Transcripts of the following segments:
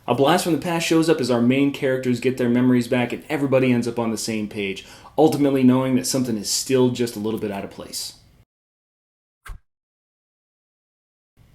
A blast from the past shows up as our main characters get their memories back and everybody ends up on the same page, ultimately knowing that something is still just a little bit out of place.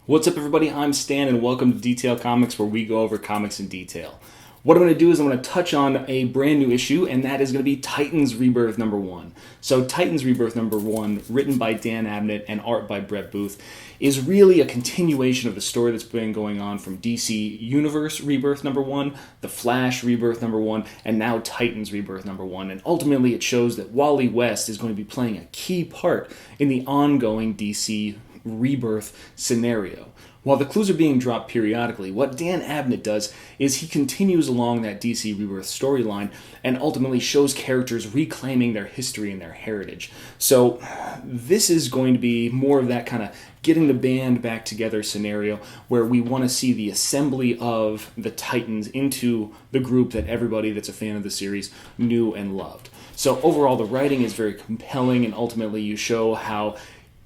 What's up, everybody? I'm Stan, and welcome to Detail Comics, where we go over comics in detail. What I'm going to do is I'm going to touch on a brand new issue, and that is going to be Titans Rebirth number 1. So Titans Rebirth number 1, written by Dan Abnett and art by Brett Booth, is really a continuation of the story that's been going on from DC Universe Rebirth number 1, The Flash Rebirth number 1, and now Titans Rebirth number 1. And ultimately it shows that Wally West is going to be playing a key part in the ongoing DC Rebirth scenario. While the clues are being dropped periodically, what Dan Abnett does is he continues along that DC Rebirth storyline and ultimately shows characters reclaiming their history and their heritage. So this is going to be more of that kind of getting the band back together scenario where we want to see the assembly of the Titans into the group that everybody that's a fan of the series knew and loved. So overall, the writing is very compelling, and ultimately you show how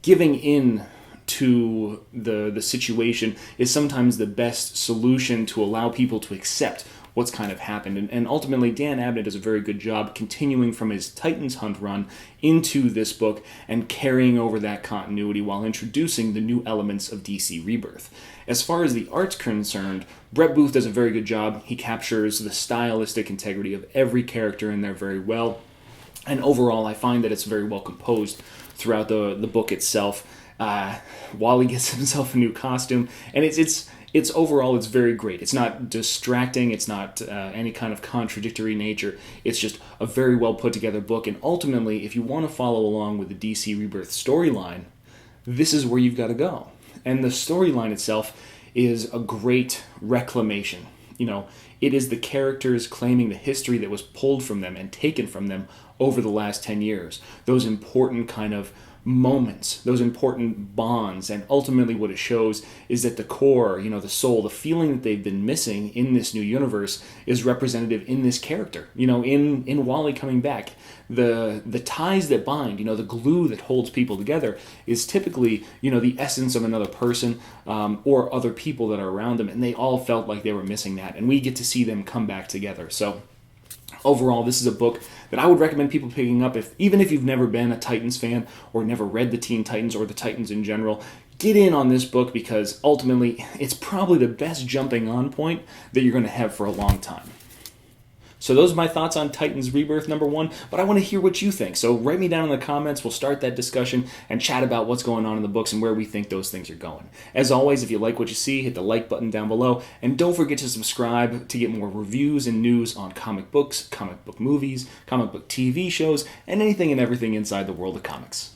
giving in to the situation is sometimes the best solution to allow people to accept what's kind of happened. And ultimately, Dan Abnett does a very good job continuing from his Titans Hunt run into this book and carrying over that continuity while introducing the new elements of DC Rebirth. As far as the art's concerned, Brett Booth does a very good job. He captures the stylistic integrity of every character in there very well. And overall, I find that it's very well composed throughout the book itself. Wally gets himself a new costume, and it's overall it's very great. It's not distracting. It's not any kind of contradictory nature. It's just a very well put together book. And ultimately, if you want to follow along with the DC Rebirth storyline, this is where you've got to go. And the storyline itself is a great reclamation. You know, it is the characters claiming the history that was pulled from them and taken from them over the last 10 years. Those important kind of moments, those important bonds, and ultimately what it shows is that the core, you know, the soul, the feeling that they've been missing in this new universe is representative in this character. You know, in Wally coming back, the ties that bind, you know, the glue that holds people together is typically, you know, the essence of another person or other people that are around them, and they all felt like they were missing that, and we get to see them come back together. So overall, this is a book that I would recommend people picking up, even if you've never been a Titans fan or never read the Teen Titans or the Titans in general. Get in on this book because ultimately it's probably the best jumping on point that you're going to have for a long time. So those are my thoughts on Titans Rebirth number 1, but I want to hear what you think. So write me down in the comments, we'll start that discussion and chat about what's going on in the books and where we think those things are going. As always, if you like what you see, hit the like button down below, and don't forget to subscribe to get more reviews and news on comic books, comic book movies, comic book TV shows, and anything and everything inside the world of comics.